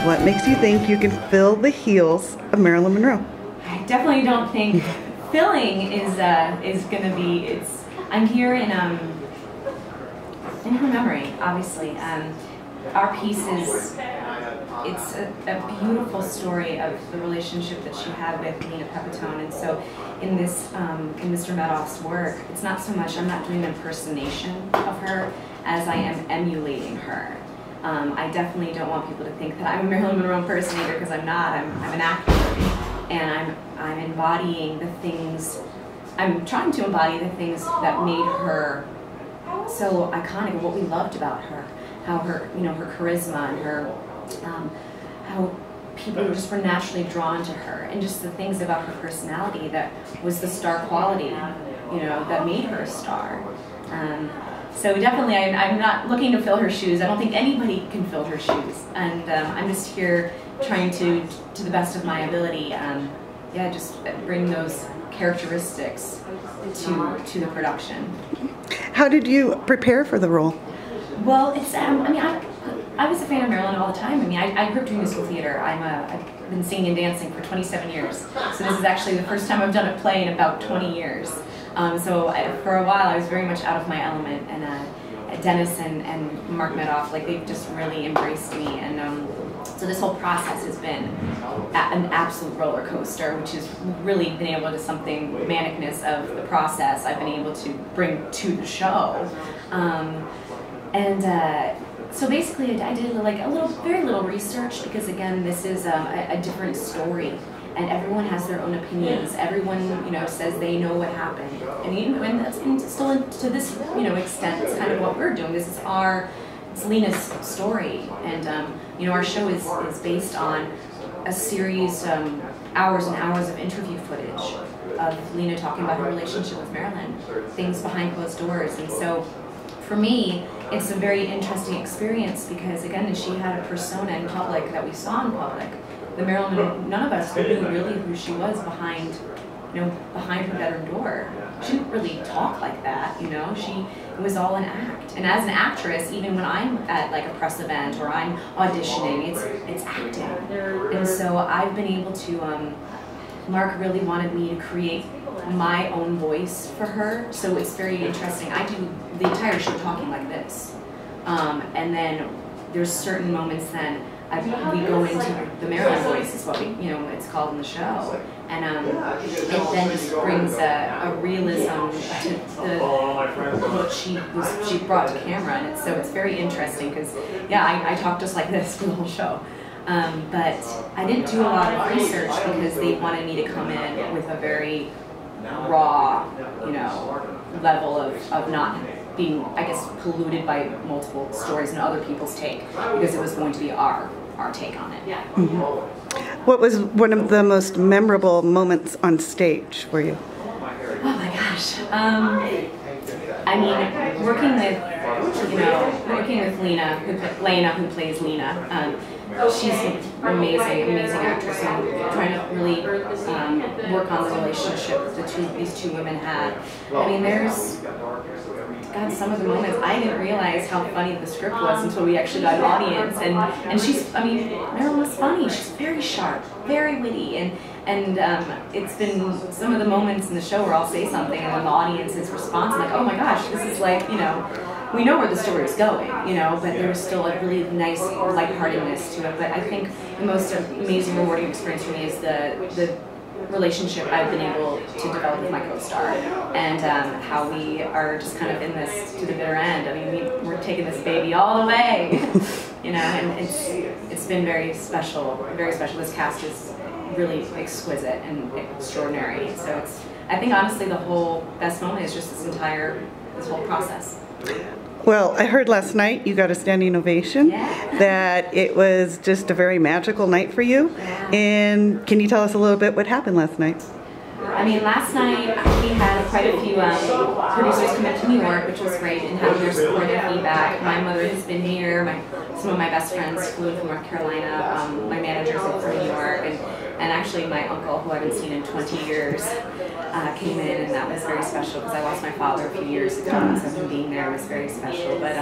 What makes you think you can fill the heels of Marilyn Monroe? I definitely don't think filling is going to be. I'm here in her memory, obviously. Our piece is. It's a beautiful story of the relationship that she had with Lena Pepitone, and so in this in Mr. Medoff's work, it's not so much I'm not doing an impersonation of her as I am emulating her. I definitely don't want people to think that I'm a Marilyn Monroe impersonator, because I'm not. I'm an actor, and I'm embodying the things. I'm trying to embody the things that made her so iconic, and what we loved about her, how her her charisma and her. How people just were naturally drawn to her, and just the things about her personality that was the star quality, that made her a star. So definitely, I'm not looking to fill her shoes. I don't think anybody can fill her shoes, and I'm just here trying to the best of my ability, just bring those characteristics to the production. How did you prepare for the role? Well, it's I was a fan of Marilyn all the time. I grew up doing musical theater. I've been singing and dancing for 27 years. So this is actually the first time I've done a play in about 20 years. For a while I was very much out of my element, and Dennis and Mark Medoff, they've just really embraced me. And so this whole process has been an absolute roller coaster, which has really been able to something manicness of the process I've been able to bring to the show. So basically, I did very little research, because again, this is a different story, and everyone has their own opinions. Everyone, says they know what happened, and that's still to this, extent, it's kind of what we're doing. It's Lena's story, and our show is based on a series, hours and hours of interview footage of Lena talking about her relationship with Marilyn, things behind closed doors, and so. For me, it's a very interesting experience, because again, she had a persona in public that we saw in public. The Marilyn, none of us knew really who she was behind her bedroom door. She didn't really talk like that, it was all an act. And as an actress, even when I'm at a press event or I'm auditioning, it's acting. And so I've been able to, Mark really wanted me to create my own voice for her, so it's very interesting. I do the entire show talking like this, and then there's certain moments then we go into the Marilyn voice, is what it's called in the show, and it then just brings a realism to what she brought to camera, and it's very interesting, because I talk just like this for the whole show. But I didn't do a lot of research, because they wanted me to come in with a very raw, level of not being, I guess, polluted by multiple stories and other people's take, because it was going to be our take on it. Mm-hmm. What was one of the most memorable moments on stage for you? Oh my gosh. Working with Lena, who plays Lena. She's an amazing actress, and trying to really work on the relationship these two women had. There's some of the moments I didn't realize how funny the script was until we actually got an audience, and she's Marilyn was funny. She's very sharp, very witty, and it's been some of the moments in the show where I'll say something and then the audience's response is oh my gosh, this is we know where the story is going, but there's still a really nice lightheartedness to it. But I think the most amazing, rewarding experience for me is the relationship I've been able to develop with my co-star, and how we are just kind of in this to the bitter end. We're taking this baby all the way, and it's been very special, very special. This cast is really exquisite and extraordinary. So I think honestly the whole best moment is just this whole process. Well, I heard last night you got a standing ovation, that it was just a very magical night for you. Yeah. And can you tell us a little bit what happened last night? Last night we had quite a few producers come up to New York, which was great, and having their support and feedback. My mother has been here, some of my best friends flew from North Carolina, my managers from New York, and actually my uncle, who I haven't seen in 20 years, came in, and that was very special, because I lost my father a few years ago, so him being there was very special. But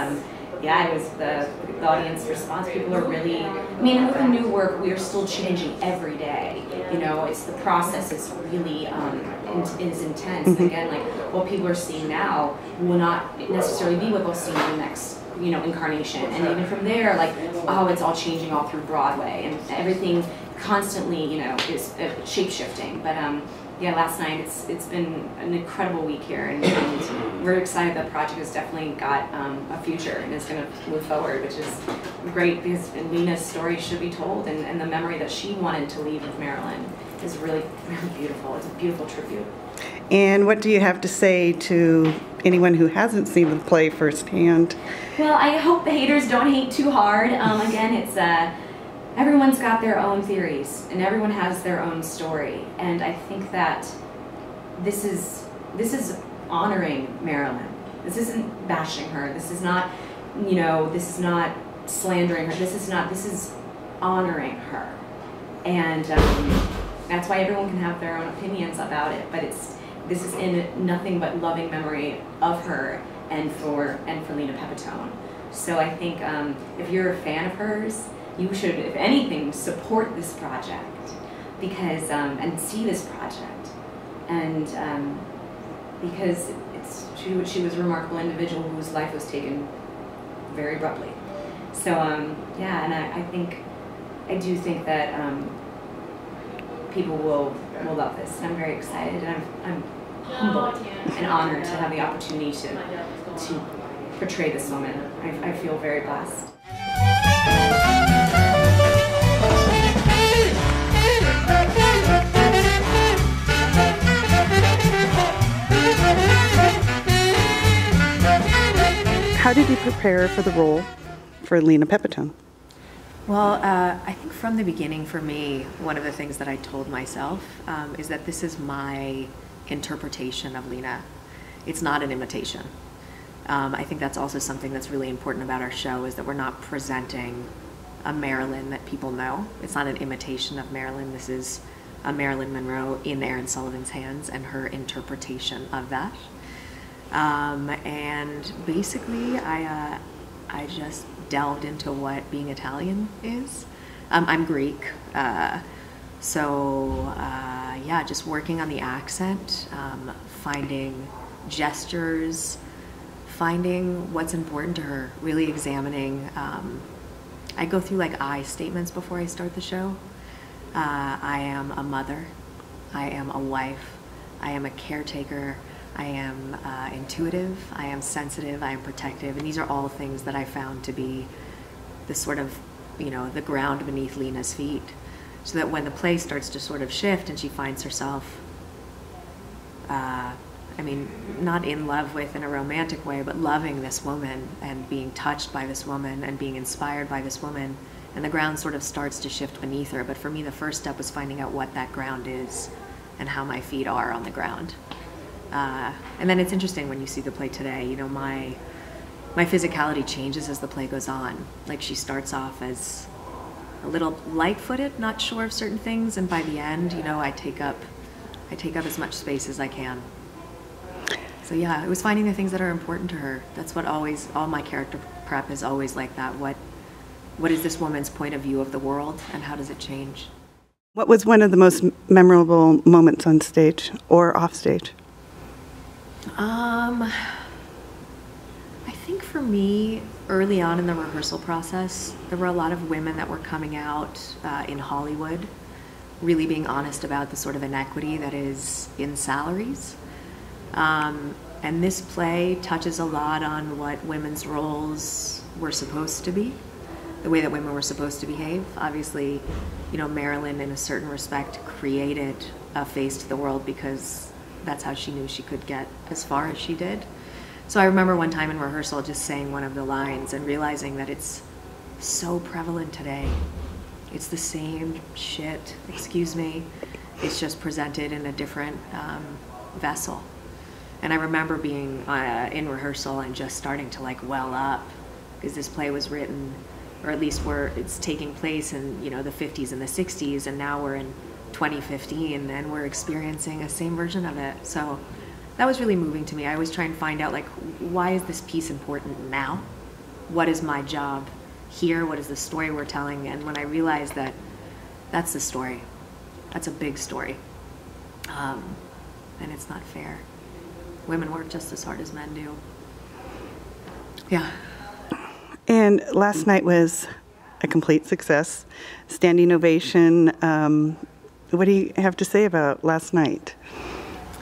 yeah, it was the audience response. People are really, I mean, with the new work, we are still changing every day. You know, it's the process is really is intense. And again, like what people are seeing now will not necessarily be what they'll see in the next, you know, incarnation. And even from there, like, oh, it's all changing all through Broadway, and everything constantly, you know, is shape shifting. But yeah, last night it's been an incredible week here, and we're excited. The project has definitely got a future and is going to move forward, which is great because Lena's story should be told, and the memory that she wanted to leave with Marilyn is really, really beautiful. It's a beautiful tribute. And what do you have to say to anyone who hasn't seen the play firsthand? Well, I hope the haters don't hate too hard. Again, it's everyone's got their own theories, and everyone has their own story. And I think that this is honoring Marilyn. This isn't bashing her. This is not, you know, this is not slandering her. This is honoring her. And that's why everyone can have their own opinions about it. But this is in nothing but loving memory of her and for Lena Pepitone. So I think if you're a fan of hers, you should, if anything, support this project because and see this project, and because she was a remarkable individual whose life was taken very abruptly. So yeah, and I do think that people will love this, and I'm very excited, and I'm humbled and honored to have the opportunity to portray this woman. I feel very blessed. How did you prepare for the role for Lena Pepitone? Well, I think from the beginning for me, one of the things that I told myself is that this is my interpretation of Lena. It's not an imitation. I think that's also something that's really important about our show, is that we're not presenting a Marilyn that people know. It's not an imitation of Marilyn. This is a Marilyn Monroe in Erin Sullivan's hands and her interpretation of that. And basically, I just delved into what being Italian is. I'm Greek, so yeah, just working on the accent, finding gestures, finding what's important to her, really examining. I go through like I statements before I start the show. I am a mother, I am a wife, I am a caretaker, I am intuitive, I am sensitive, I am protective, and these are all things that I found to be the sort of, you know, the ground beneath Lena's feet, so that when the play starts to sort of shift and she finds herself, I mean, not in love with in a romantic way, but loving this woman and being touched by this woman and being inspired by this woman, and the ground sort of starts to shift beneath her. But for me, the first step was finding out what that ground is and how my feet are on the ground. And then it's interesting when you see the play today, you know, my physicality changes as the play goes on. Like, she starts off as a little light-footed, not sure of certain things, and by the end, you know, I take up as much space as I can. So yeah, it was finding the things that are important to her. That's what always, all my character prep is always like that. What is this woman's point of view of the world, and how does it change? What was one of the most memorable moments on stage or off stage? I think for me, early on in the rehearsal process, there were a lot of women that were coming out in Hollywood, really being honest about the sort of inequity that is in salaries. And this play touches a lot on what women's roles were supposed to be, the way that women were supposed to behave. Obviously, you know, Marilyn, in a certain respect, created a face to the world because that's how she knew she could get as far as she did. So I remember one time in rehearsal just saying one of the lines and realizing that it's so prevalent today. It's the same shit, excuse me. It's just presented in a different vessel. And I remember being in rehearsal and just starting to like well up, because this play was written, or at least it's taking place in, you know, the 50s and the 60s, and now we're in 2015 and we're experiencing a same version of it. So that was really moving to me. I always try and find out, like, why is this piece important now? what is my job here? What is the story we're telling? And when I realized that that's the story, that's a big story, and it's not fair. Women work just as hard as men do. Yeah. And last night was a complete success, standing ovation. What do you have to say about last night?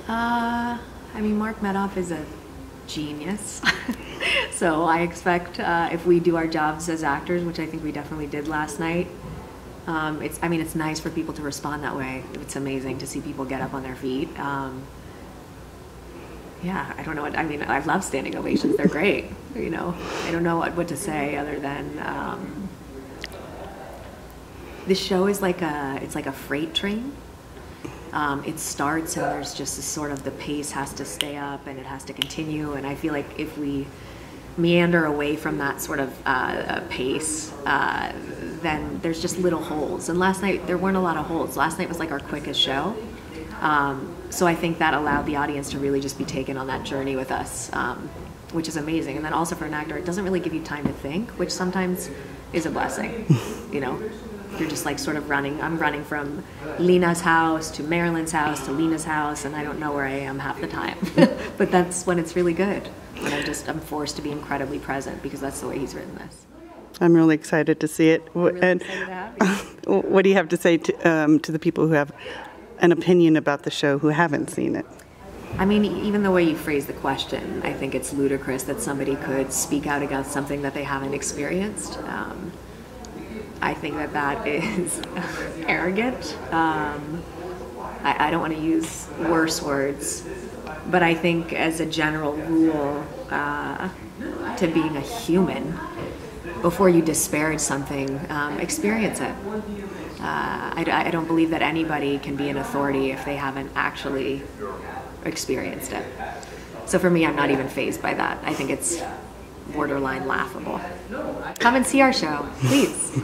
I mean, Mark Medoff is a genius. So I expect if we do our jobs as actors, which I think we definitely did last night, it's nice for people to respond that way. It's amazing to see people get up on their feet. Yeah, I don't know what, I mean, I love standing ovations. They're great, you know. I don't know what to say other than this show is it's like a freight train. It starts and there's just this sort of, the pace has to stay up and it has to continue, and I feel like if we meander away from that sort of pace, then there's just little holes. And last night there weren't a lot of holes. Last night was like our quickest show. So I think that allowed the audience to really just be taken on that journey with us, which is amazing. And then also for an actor, it doesn't really give you time to think, which sometimes is a blessing, you know? You're just like sort of running. I'm running from Lena's house to Marilyn's house to Lena's house, and I don't know where I am half the time. But that's when it's really good. When I'm forced to be incredibly present, because that's the way he's written this. I'm really excited to see it. Really and excited to have you. what do you have to say to the people who have an opinion about the show who haven't seen it? I mean, even the way you phrase the question, I think it's ludicrous that somebody could speak out against something that they haven't experienced. I think that is arrogant. I don't want to use worse words, but I think as a general rule to being a human, before you disparage something, experience it. I don't believe that anybody can be an authority if they haven't actually experienced it. So for me, I'm not even fazed by that. I think it's borderline laughable. Come and see our show, please.